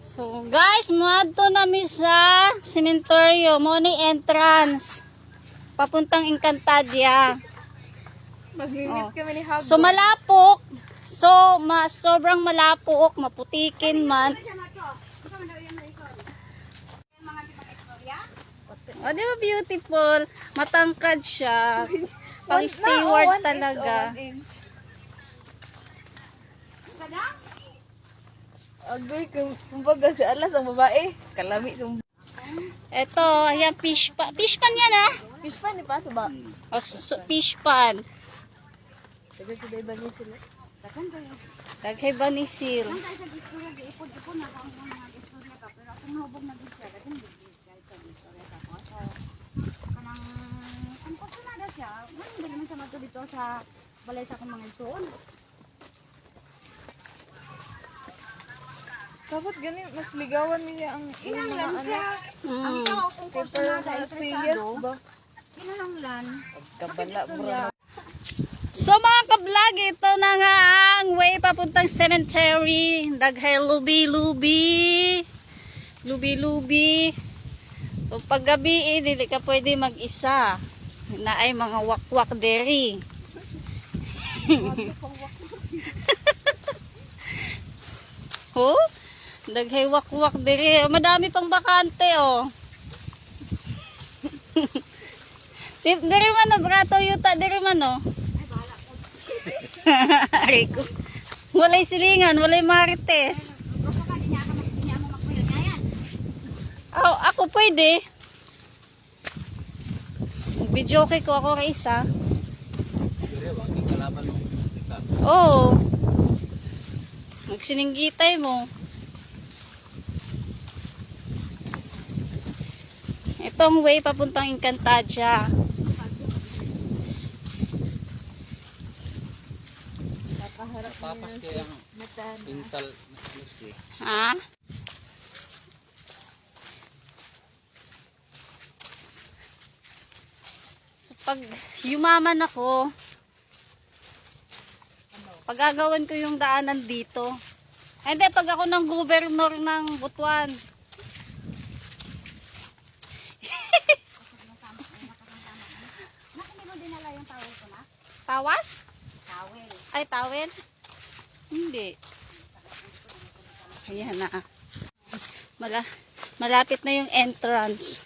So guys, muadto nami sa sementeryo, mo ni entrance papuntang Encantadia. Mag-limit kami ni Hagod. So malapok. So sobrang malapok, maputikin man. Oh, di ba beautiful? Matangkad siya. Pang steward talaga. Agoy, kumbaga si Alas ang babae. Kalami sa Ito, ayan, fish pan. Fish pan yan, ah. fish pan, di pa sa ba? O, fish pan. Tagal si Daiba niya sila. Daghay ba ni Sil? dito sa balay sa akong mga igsoon. Dapat gani, mas ligawan niya ang iyong mga anak. Ang tao kung Paper personal na yes ba? kinahanglan. Kabala bro. So mga ka-vlog, ito na nga ang way papuntang cemetery. Daghay lubi-lubi. Lubi-lubi. So paggabi, dili ka pwede mag-isa. Na ay mga wakwak deri. Oh, daghay wakwak deri. Madami pang bakante oh. Diri man no, brato yuta diri man no. Rico. Walay silingan, walay marites. Oh, ako pwede. Video ko ako ra isa. Oh. Magsininggitay mo. Itong way papuntang Encantadia. Papas kaya ang intal nusi. Ha? So, pag yumaman ako, pagagawan ko yung daanan dito. Hindi, pag ako ng gobernador ng Butuan. Dinala yung tawel ko na. Tawas? Tawel. Ay, tawel? Hindi. Ayan na. Malapit na yung entrance.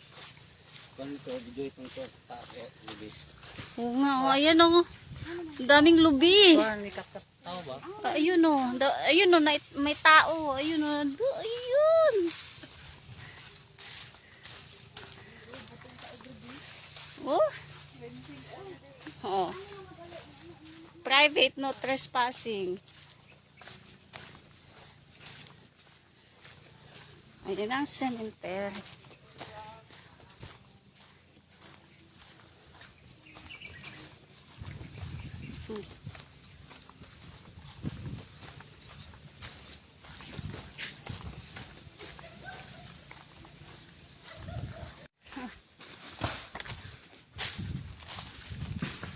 Kanto video itong to tapo lubi. Oo nga, oh, ayan o. Ang daming lubi. Kuan ni katat tao ba? Ayun o. Ayun o, may tao. Ayun o. Ayun. Oh. Oh. Private, no trespassing. Ayan ang cemetery.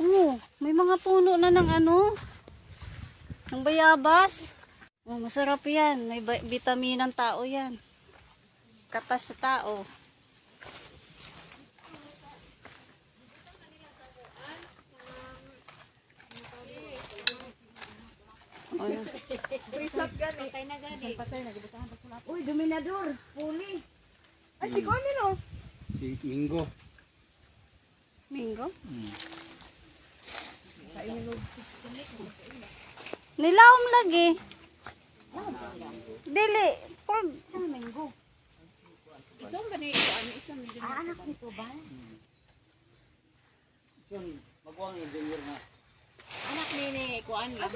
Oh, may mga puno na ng ano, ng bayabas. Oh, masarap yan. May vitamin ng tao yan. Katas sa tao. Oh, yan. Free shot gani. Uy, dominador. Puli. Ay, si Connie no? Si Minggo. Mingo? Nilawom lagi. Dili. Isang minggo. Isang ba ni ano isang Anak nito ba? Sun magwang ni junior na. anak ni kuan lang.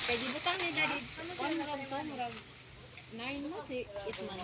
Kay di butang ni daddy. Kuan murag 9 mo si Itman.